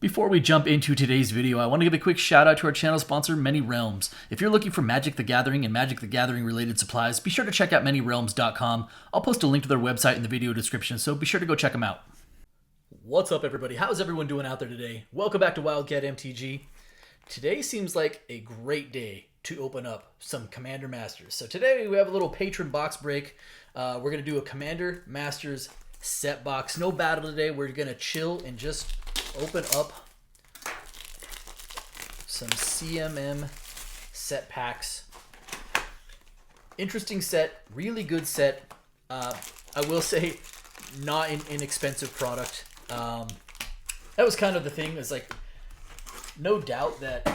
Before we jump into today's video, I want to give a quick shout out to our channel sponsor, Many Realms. If you're looking for Magic the Gathering and Magic the Gathering related supplies, be sure to check out ManyRealms.com. I'll post a link to their website in the video description, so be sure to go check them out. What's up, everybody? How's everyone doing out there today? Welcome back to Wildcat MTG. Today seems like a great day to open up some Commander Masters. So today we have a little patron box break. We're going to do a Commander Masters set box. No battle today. We're going to chill and just open up some CMM set packs. Interesting set, really good set. I will say, not an inexpensive product. That was kind of the thing. Is like, no doubt that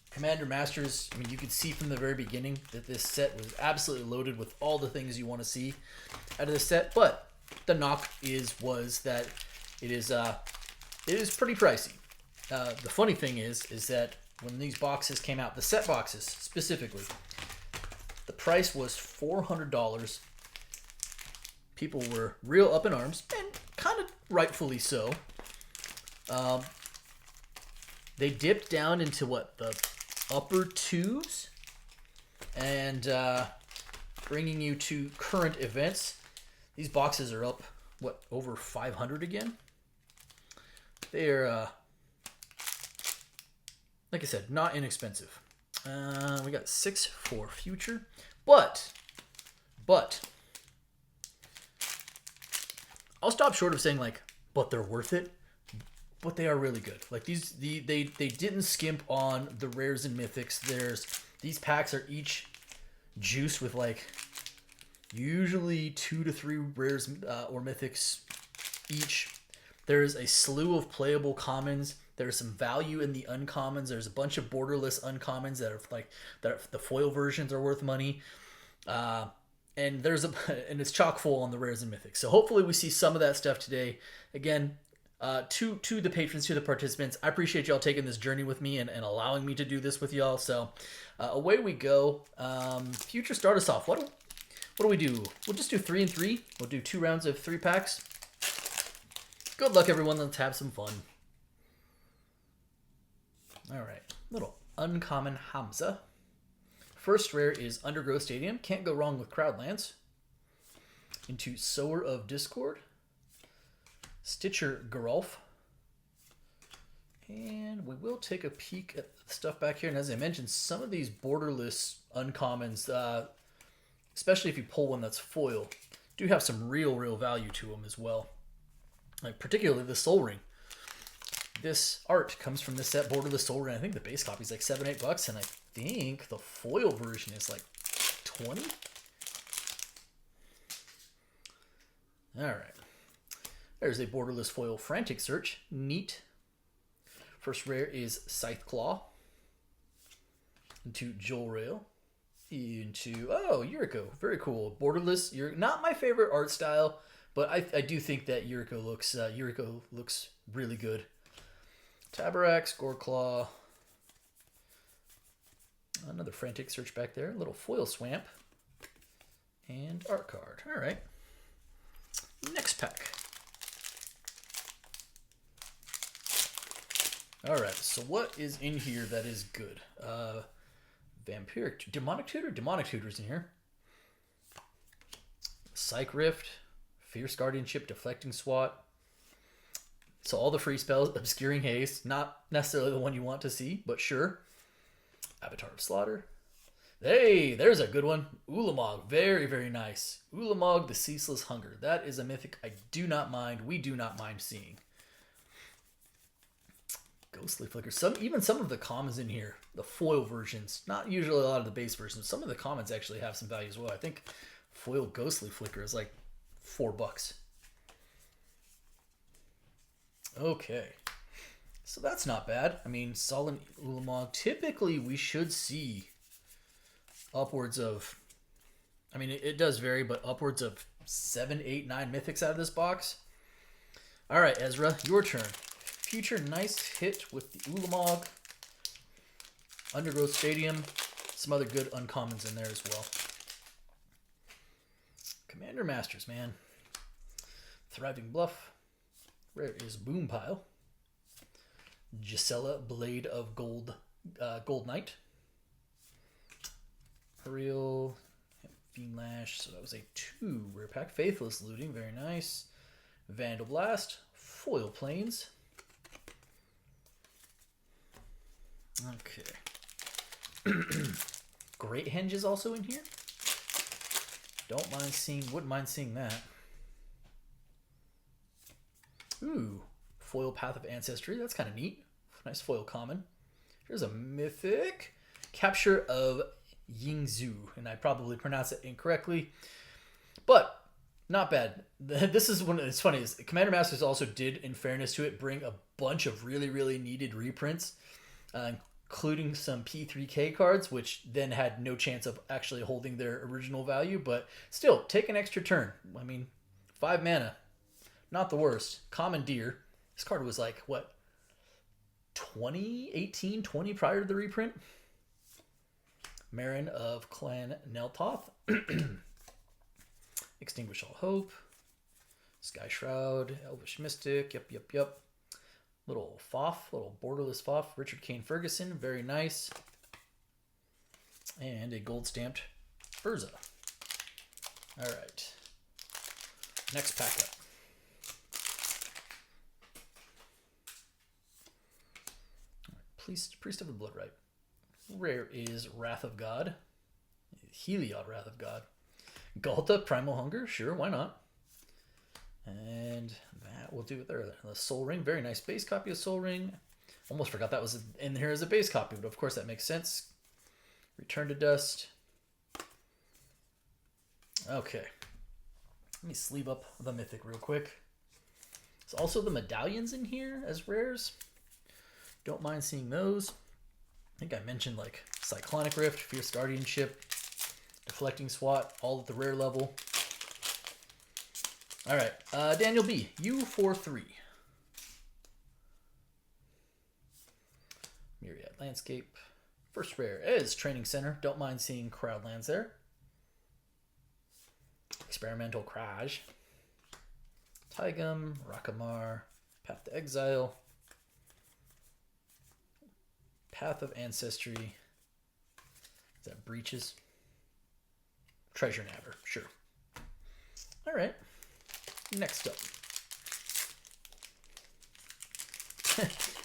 Commander Masters, I mean, you could see from the very beginning that this set was absolutely loaded with all the things you want to see out of this set. But the knock was that it is pretty pricey. The funny thing is that when these boxes came out, the set boxes specifically, the price was $400. People were real up in arms, and kind of rightfully so. They dipped down into what, the upper twos, and bringing you to current events. These boxes are up, what, over 500 again? They're, like I said, not inexpensive. We got 6 for future, but I'll stop short of saying like, but they're worth it. But they are really good. Like they didn't skimp on the rares and mythics. These packs are each juiced with like usually 2 to 3 rares or mythics each. There's a slew of playable commons. There's some value in the uncommons. There's a bunch of borderless uncommons that the foil versions are worth money. And it's chock full on the rares and mythics. So hopefully we see some of that stuff today. Again, to the patrons, to the participants, I appreciate y'all taking this journey with me and allowing me to do this with y'all. So away we go. Future, start us off. What do we do? We'll just do 3 and 3. We'll do 2 rounds of 3 packs. Good luck, everyone. Let's have some fun. All right, little uncommon Hamza. First rare is Undergrowth Stadium. Can't go wrong with Crowdlands. Into Sower of Discord. Stitcher Geralf. And we will take a peek at the stuff back here. And as I mentioned, some of these borderless uncommons, especially if you pull one that's foil, do have some real value to them as well. Like particularly the Soul Ring. This art comes from this set, Borderless Soul Ring. I think the base copy is like $7-8, and I think the foil version is like 20. All right. There's a Borderless Foil Frantic Search. Neat. First rare is Scythe Claw. Into Joel Rail. Into, Yuriko. Very cool. Borderless. You're not my favorite art style, but I do think that Yuriko looks really good. Tabarax, Goreclaw. Another Frantic Search back there. A little Foil Swamp. And art card. All right. Next pack. All right. So what is in here that is good? Vampiric, Demonic Tutor. Demonic Tutor's in here. Psych Rift. Fierce Guardianship, Deflecting Swat. So all the free spells, Obscuring Haste, not necessarily the one you want to see, but sure. Avatar of Slaughter. Hey, there's a good one. Ulamog, very nice. Ulamog, the Ceaseless Hunger. That is a mythic I do not mind. We do not mind seeing. Ghostly Flicker. Even some of the commons in here, the foil versions, not usually a lot of the base versions. Some of the commons actually have some value as well. I think foil Ghostly Flicker is like $4. Okay, so that's not bad. I mean, Sullen Ulamog, typically we should see upwards of, I mean, it does vary, but upwards of 7, 8, 9 mythics out of this box. All right, Ezra, your turn. Future, nice hit with the Ulamog. Undergrowth Stadium, some other good uncommons in there as well. Commander Masters, man. Thriving Bluff. Rare is Boom Pile. Gisela, Blade of Gold, Gold Knight. Real Fiend Lash, so that was a 2 rare pack. Faithless Looting, very nice. Vandal Blast, Foil Planes. Okay. Great Henge is also in here. Wouldn't mind seeing that. Ooh, foil Path of Ancestry. That's kind of neat. Nice foil common. Here's a mythic. Capture of Yingzhu, and I probably pronounced it incorrectly, but not bad. This is one. It's funny is Commander Masters also did, in fairness to it, bring a bunch of really needed reprints, including some P3K cards, which then had no chance of actually holding their original value, but still, take an extra turn. I mean, 5 mana, not the worst. Commandeer. This card was like, what, 2018, 20 prior to the reprint? Marin of Clan Neltoth. Extinguish All Hope. Sky Shroud. Elvish Mystic. Yep. Little Foff. Little borderless Foff. Richard Kane Ferguson. Very nice. And a gold stamped Urza. Alright. Next pack up. Priest of the Bloodright. Rare is Wrath of God. Heliod Wrath of God. Galta Primal Hunger. Sure, why not? And that will do it there. The Soul Ring. Very nice base copy of Soul Ring. Almost forgot that was in here as a base copy, but of course that makes sense. Return to Dust. Okay. Let me sleeve up the Mythic real quick. There's also the medallions in here as rares. Don't mind seeing those. I think I mentioned like Cyclonic Rift, Fierce Guardianship, Deflecting Swat, all at the rare level. All right, Daniel B, U43. Myriad Landscape. First rare is Training Center. Don't mind seeing Crowdlands there. Experimental Kraj. Taigam, Rakamar, Path to Exile. Path of Ancestry. Is that Breaches? Treasure Nabber, sure. All right. Next up.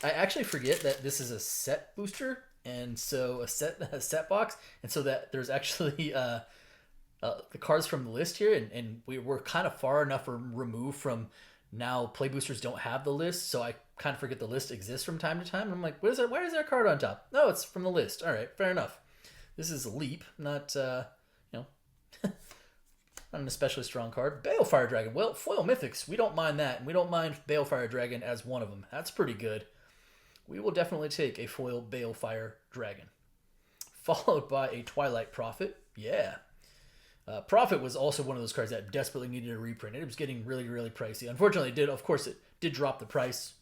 I actually forget that this is a set booster, and so a set box, and so that there's actually the cards from the list here, and we're kind of far enough removed from now play boosters don't have the list, so I kind of forget the list exists from time to time. I'm like, what is that? Why is there a card on top? No, it's from the list. All right, fair enough. This is a leap, not not an especially strong card. Balefire Dragon. Well, foil mythics, we don't mind that, and we don't mind Balefire Dragon as one of them. That's pretty good. We will definitely take a foil Balefire Dragon, followed by a Twilight Prophet. Yeah. Prophet was also one of those cards that desperately needed a reprint. It was getting really pricey. Unfortunately, it did drop the price,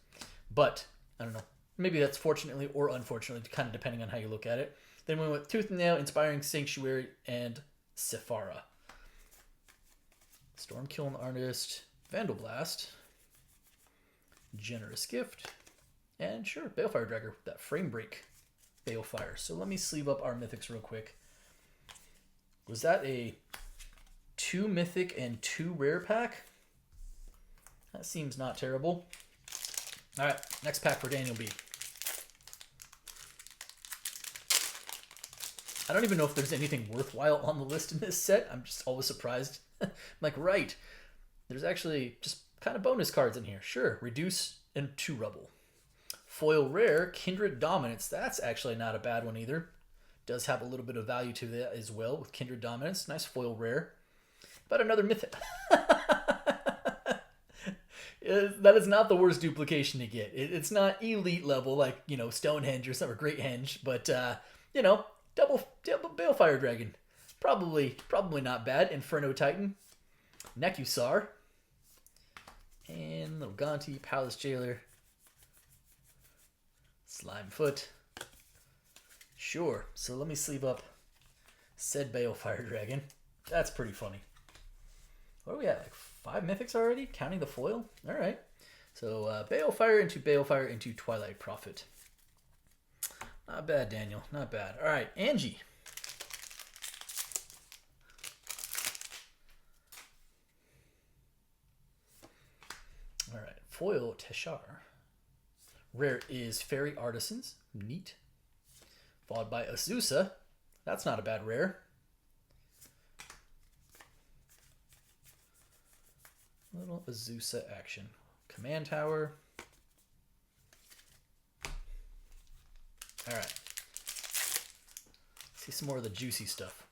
but I don't know. Maybe that's fortunately or unfortunately, kind of depending on how you look at it. Then we went with Tooth and Nail, Inspiring Sanctuary, and Sephara. Stormkiln Artist, Vandal Blast, Generous Gift, and sure, Balefire Dragon, that Frame Break Balefire. So let me sleeve up our mythics real quick. Was that a 2 mythic and 2 rare pack? That seems not terrible. All right, next pack for Daniel B. I don't even know if there's anything worthwhile on the list in this set. I'm just always surprised. I'm like, right. There's actually just kind of bonus cards in here. Sure, Reduce and 2 Rubble. Foil rare, Kindred Dominance. That's actually not a bad one either. Does have a little bit of value to that as well with Kindred Dominance. Nice foil rare. But another mythic. That is not the worst duplication to get. It's not elite level like, Stonehenge or something, or Great Henge, but, double Balefire Dragon. Probably not bad. Inferno Titan. Nekusar. And little Gonti, Palace Jailer. Slimefoot. Sure. So let me sleeve up said Balefire Dragon. That's pretty funny. What are we at? Like 5 mythics already? Counting the foil? Alright. So Balefire into Twilight Prophet. Not bad, Daniel. Not bad. All right, Angie. All right, foil Teshar. Rare is Fairy Artisans. Neat. Followed by Azusa. That's not a bad rare. Little Azusa action. Command Tower. All right. See some more of the juicy stuff.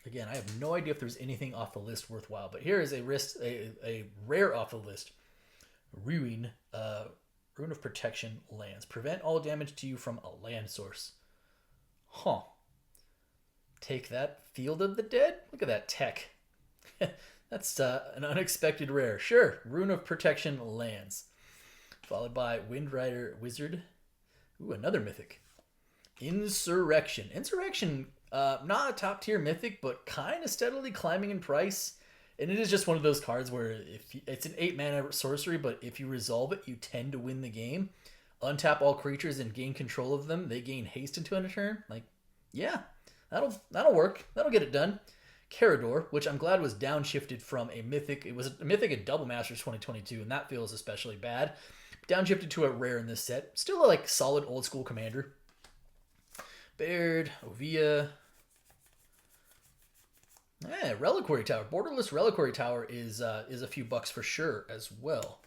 Again, I have no idea if there's anything off the list worthwhile, but here is a rare off the list. Rune of Protection lands. Prevent all damage to you from a land source. Huh. Take that, Field of the Dead? Look at that tech. That's an unexpected rare. Sure, Rune of Protection lands. Followed by Wind Rider Wizard. Ooh, another mythic. Insurrection. Insurrection, not a top tier mythic, but kind of steadily climbing in price. And it is just one of those cards where it's an 8-mana sorcery, but if you resolve it, you tend to win the game. Untap all creatures and gain control of them. They gain haste into a turn. Like, yeah, that'll work. That'll get it done. Carador, which I'm glad was downshifted from a mythic. It was a mythic at Double Masters 2022, and that feels especially bad. Downshifted to a rare in this set. Still a like solid old school commander. Baird, Ovia. Reliquary Tower. Borderless Reliquary Tower is a few bucks for sure as well.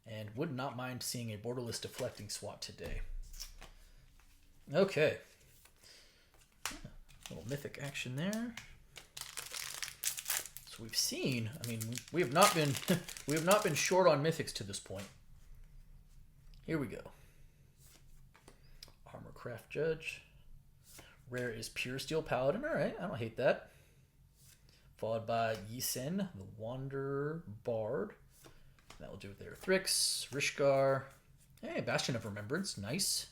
And would not mind seeing a borderless deflecting SWAT today. Okay. Little mythic action there. So we've seen, I mean, we have not been short on mythics to this point. Here we go. Armorcraft Judge. Rare is Pure Steel Paladin. All right, I don't hate that. Followed by Yisen, the Wanderer Bard. That will do it there. Thrix, Rishgar. Hey, Bastion of Remembrance. Nice.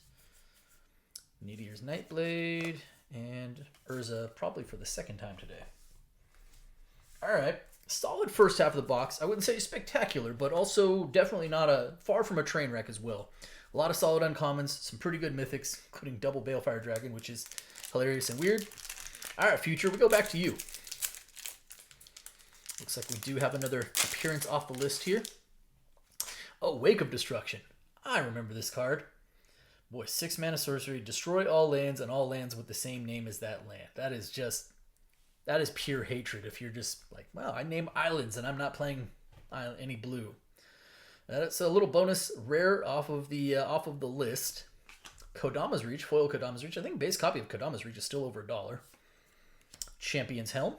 Meteor's Nightblade. And Urza, probably for the second time today. All right. Solid first half of the box. I wouldn't say spectacular, but also definitely not far from a train wreck as well. A lot of solid uncommons, some pretty good mythics, including double Balefire Dragon, which is hilarious and weird. All right, Future, we go back to you. Looks like we do have another appearance off the list here. Oh, Wake of Destruction. I remember this card. Boy, 6-mana sorcery. Destroy all lands and all lands with the same name as that land. That is pure hatred if you're just like, well, I name islands and I'm not playing any blue. That's a little bonus rare off of the list. Kodama's Reach, foil Kodama's Reach. I think base copy of Kodama's Reach is still over $1. Champion's Helm.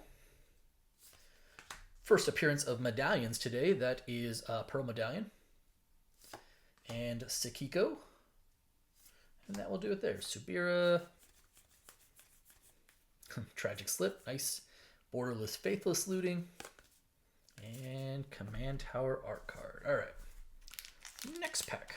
First appearance of medallions today. That is Pearl Medallion. And Sekiko. And that will do it there. Subira. Tragic Slip. Nice. Borderless Faithless Looting. And Command Tower Art card. All right. Next pack.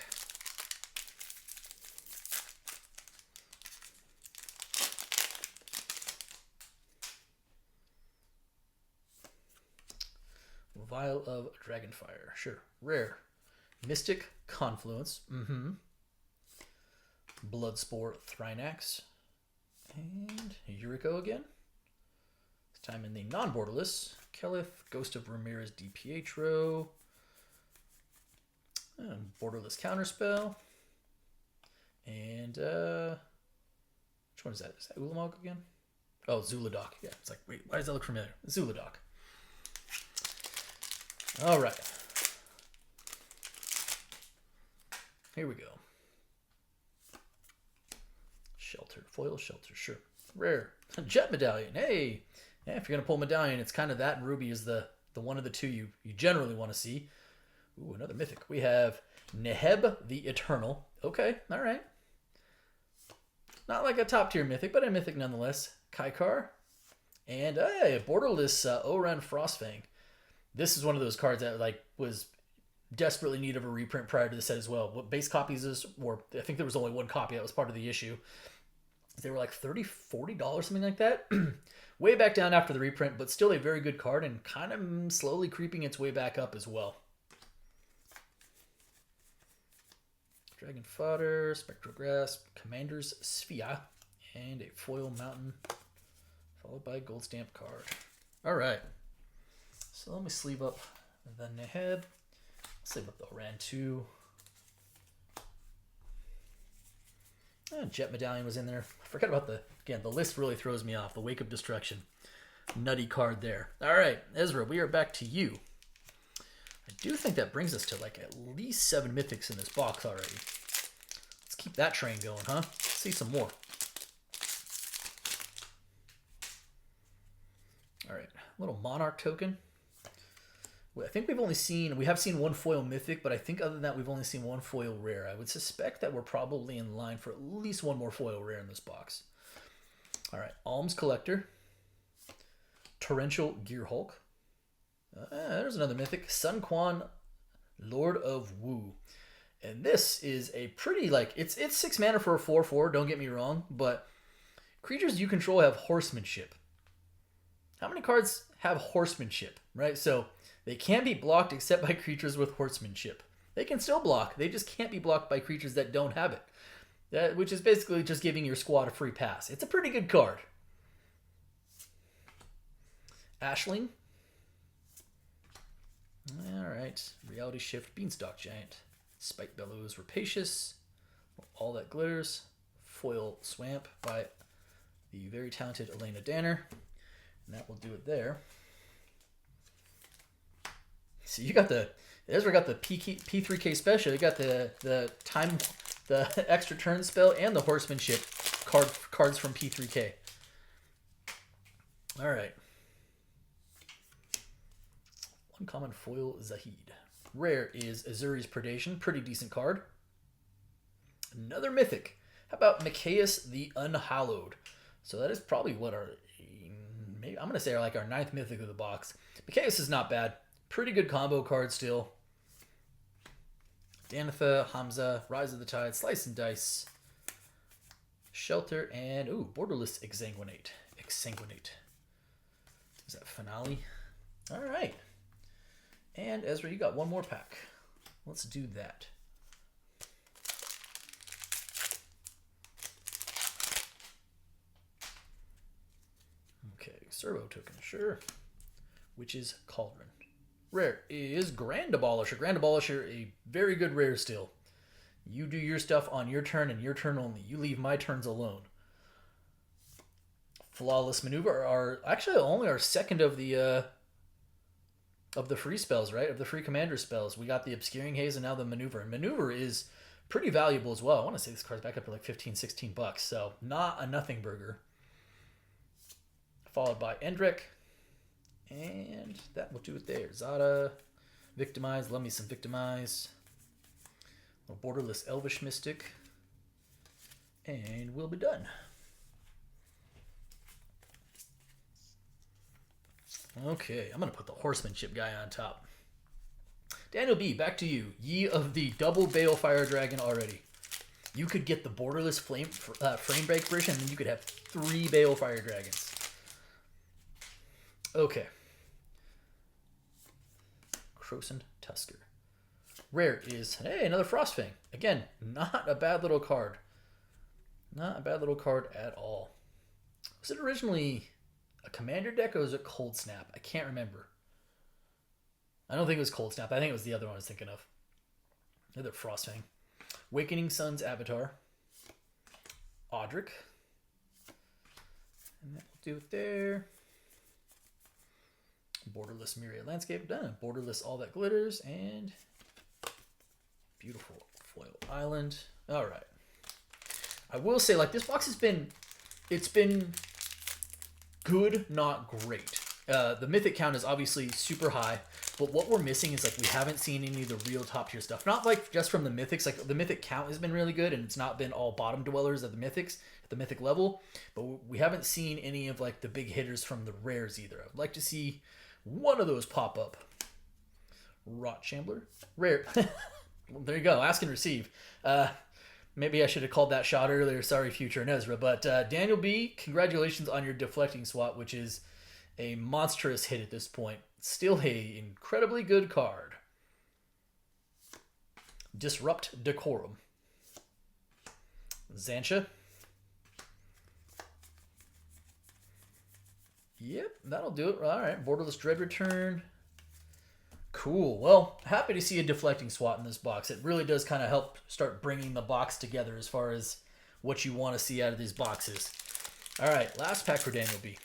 Vial of Dragonfire. Sure. Rare. Mystic Confluence. Bloodspore Thrynax. And Yuriko again. This time in the non-borderless. Kelith, Ghost of Ramirez DiPietro. Borderless Counterspell. And which one is that? Is that Ulamog again? Oh, Zuladoc. Yeah, it's like, wait, why does that look familiar? Zuladoc. All right. Here we go. Shelter. Foil Shelter. Sure. Rare. Jet Medallion. Hey. Yeah, if you're going to pull Medallion, it's kind of that, and Ruby is the one of the two you generally want to see. Ooh, another mythic. We have Neheb the Eternal. Okay. All right. Not like a top tier mythic, but a mythic nonetheless. Kaikar. And a borderless Oran Frostfang. This is one of those cards that like was desperately in need of a reprint prior to the set as well. What base copies is, or I think there was only one copy that was part of the issue. They were like $30, $40, something like that. Way back down after the reprint, but still a very good card and kind of slowly creeping its way back up as well. Dragon Fodder, Spectral Grasp, Commander's Sphere, and a foil mountain, followed by a gold stamp card. All right. So let me sleeve up the Neheb. Sleeve up the Oran 2. And Jet Medallion was in there. I forgot about the list really throws me off. The Wake of Destruction. Nutty card there. All right, Ezra, we are back to you. I do think that brings us to like at least 7 mythics in this box already. Let's keep that train going, huh? Let's see some more. All right, little Monarch token. I think we have seen one foil mythic, but I think other than that, we've only seen one foil rare. I would suspect that we're probably in line for at least one more foil rare in this box. All right, Alms Collector, Torrential Gearhulk. There's another mythic, Sun Quan, Lord of Wu. And this is a pretty, like, it's 6 mana for a 4/4, don't get me wrong, but creatures you control have horsemanship. How many cards have horsemanship, right? So they can't be blocked except by creatures with horsemanship. They can still block. They just can't be blocked by creatures that don't have it. Which is basically just giving your squad a free pass. It's a pretty good card. Ashling. Alright. Reality Shift, Beanstalk Giant. Spike Bellows, Rapacious. All That Glitters. Foil Swamp by the very talented Elena Danner. And that will do it there. So you got Ezra got the P3K special. You got the extra turn spell and the horsemanship cards from P3K. All right. Uncommon foil Zahid. Rare is Azuri's Predation. Pretty decent card. Another mythic. How about Mikaeus the Unhallowed? So that is probably what I'm going to say our 9th mythic of the box. Mikaeus is not bad. Pretty good combo card still. Danitha, Hamza, Rise of the Tide, Slice and Dice, Shelter, and Borderless Exsanguinate. Is that Finale? All right. And Ezra, you got one more pack. Let's do that. Okay, Servo token, sure. Witch's Cauldron. Rare is Grand Abolisher. Grand Abolisher, a very good rare still. You do your stuff on your turn and your turn only. You leave my turns alone. Flawless Maneuver are actually only our second of the free spells, right? Of the free commander spells. We got the Obscuring Haze and now the Maneuver. And Maneuver is pretty valuable as well. I want to say this card's back up to like 15, 16 bucks. So not a nothing burger. Followed by Endrick. And that will do it there. Zada, Victimize, love me some Victimize. A Borderless Elvish Mystic. And we'll be done. Okay, I'm going to put the Horsemanship guy on top. Daniel B., back to you. Ye of the double Balefire Dragon already. You could get the Borderless Frame Break version, and then you could have 3 Balefire Dragons. Okay. Crocent Tusker. Rare is, hey, another Frostfang. Again, not a bad little card. Not a bad little card at all. Was it originally a commander deck or was it Cold Snap? I can't remember. I don't think it was Cold Snap. I think it was the other one I was thinking of. Another Frostfang. Awakening Sun's Avatar. Audric. And that will do it there. Borderless Myriad Landscape done. Borderless All That Glitters and beautiful Foil Island. All right. I will say, like, this box has been, it's been good, not great. The mythic count is obviously super high, but what we're missing is, like, we haven't seen any of the real top tier stuff. Not like just from the mythics. Like, the mythic count has been really good, and it's not been all bottom dwellers of the mythics at the mythic level. But we haven't seen any of, like, the big hitters from the rares either. I'd like to see one of those pop up. Rot Shambler. Rare. Well, there you go. Ask and receive. Maybe I should have called that shot earlier. Sorry, Future and Ezra. But Daniel B., congratulations on your Deflecting Swat, which is a monstrous hit at this point. Still a incredibly good card. Disrupt Decorum. Xantia. Yep, that'll do it. All right, Borderless Dread return. Cool. Well, happy to see a deflecting SWAT in this box. It really does kind of help start bringing the box together as far as what you want to see out of these boxes. All right, last pack for Daniel B.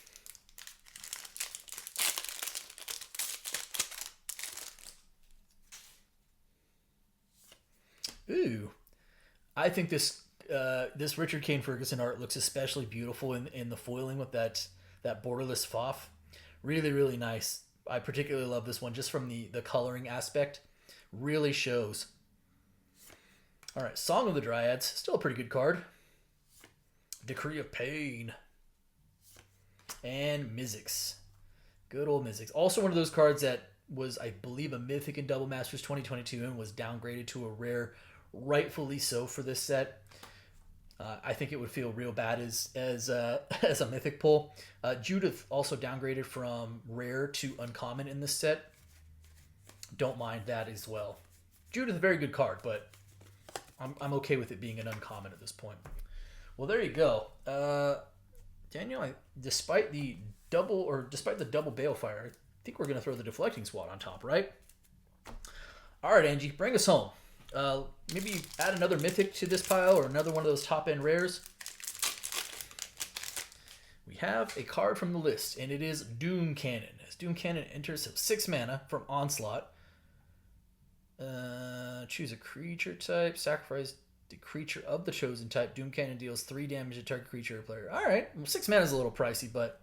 Ooh, I think this Richard Kane Ferguson art looks especially beautiful in the foiling with that borderless FOF. Really, really nice. I particularly love this one just from the coloring aspect. Really shows. All right, Song of the Dryads. Still a pretty good card. Decree of Pain. And Mizzix. Good old Mizzix. Also one of those cards that was, I believe, a Mythic in Double Masters 2022 and was downgraded to a rare, rightfully so for this set. I think it would feel real bad as as a Mythic pull. Judith also downgraded from rare to uncommon in this set. Don't mind that as well. Judith, a very good card, but I'm okay with it being an uncommon at this point. Well, there you go. Daniel, despite the double Balefire, I think we're going to throw the deflecting SWAT on top, right? All right, Angie, bring us home. Maybe add another Mythic to this pile or another one of those top-end rares. We have a card from the list, and it is Doom Cannon. As Doom Cannon enters, so 6 mana from Onslaught. Choose a creature type, sacrifice the creature of the chosen type. Doom Cannon deals 3 damage to target creature or player. All right, well, 6 mana is a little pricey, but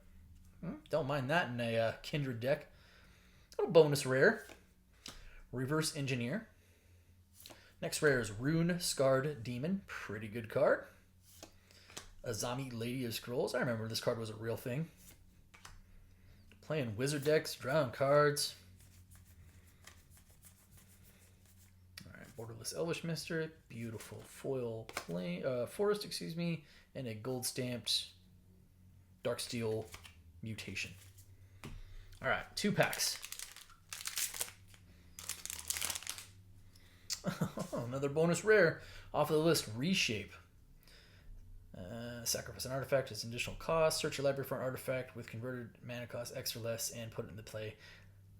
don't mind that in a Kindred deck. A little bonus rare. Reverse Engineer. Next rare is Rune Scarred Demon. Pretty good card. Azami Lady of Scrolls. I remember this card was a real thing. Playing Wizard decks, drawing cards. Alright, Borderless Elvish Mystic. Beautiful foil forest, and a gold stamped Darksteel Mutation. Alright, 2 packs. Another bonus rare off of the list. Reshape. Sacrifice an artifact as an additional cost. Search your library for an artifact with converted mana cost X or less and put it into play.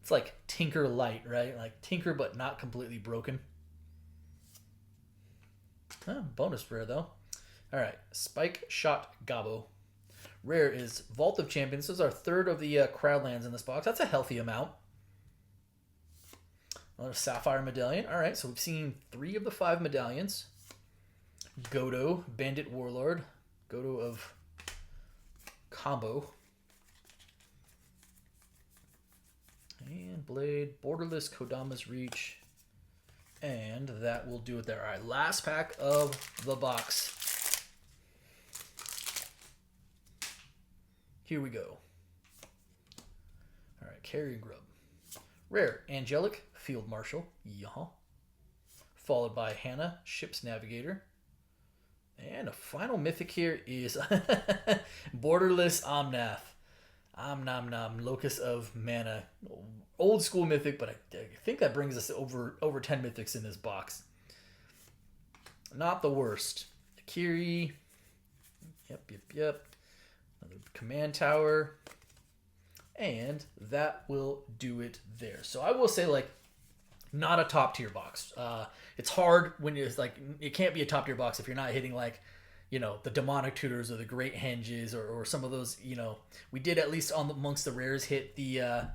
It's like Tinker Light, right? Like Tinker but not completely broken. Bonus rare though. Alright, Spike Shot Gabo. Rare is Vault of Champions. This is our third of the Crowdlands in this box. That's a healthy amount. Another Sapphire Medallion. All right, so we've seen 3 of the 5 medallions. Godo, Bandit Warlord. Godo of Combo. And Blade, Borderless Kodama's Reach. And that will do it there. All right, last pack of the box. Here we go. All right, Carrion Grub. Rare, Angelic Field Marshal, followed by Hannah, Ship's Navigator. And a final mythic here is Borderless Omnath. Locus of Mana. Old school mythic, but I think that brings us over 10 mythics in this box. Not the worst. Kiri. Yep. Another Command Tower. And that will do it there. So I will say, like, not a top tier box. It's hard when it's like, it can't be a top tier box if you're not hitting, like, you know, the Demonic Tutors or the Great Henges or some of those, you know. We did, at least amongst the rares, hit the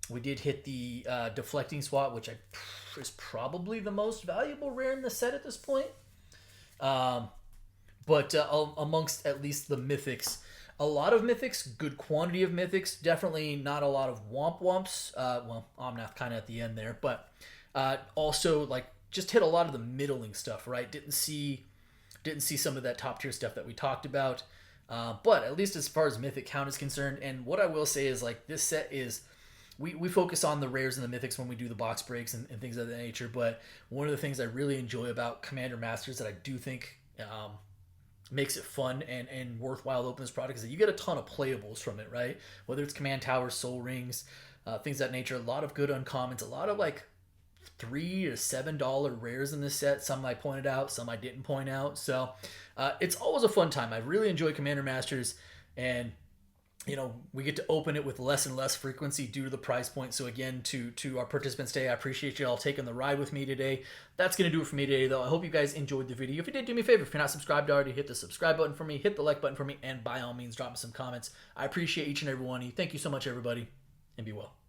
Deflecting SWAT, which is probably the most valuable rare in the set at this point. But amongst at least the mythics, a lot of mythics, good quantity of mythics, definitely not a lot of womps. Well, Omnath kind of at the end there, but also, like, just hit a lot of the middling stuff, right? Didn't see some of that top tier stuff that we talked about, but at least as far as mythic count is concerned. And what I will say is, like, this set is, we focus on the rares and the mythics when we do the box breaks and things of that nature, but one of the things I really enjoy about Commander Masters that I do think makes it fun and worthwhile to open this product is that you get a ton of playables from it, right? Whether it's Command Towers, Soul Rings, things of that nature, a lot of good uncommons, a lot of, like, $3 to $7 rares in this set. Some I pointed out, some I didn't point out. So it's always a fun time. I really enjoy Commander Masters, and we get to open it with less and less frequency due to the price point. So again, to our participants today, I appreciate you all taking the ride with me today. That's going to do it for me today, though. I hope you guys enjoyed the video. If you did, do me a favor. If you're not subscribed already, hit the subscribe button for me, hit the like button for me, and by all means, drop me some comments. I appreciate each and every one of you. Thank you so much, everybody, and be well.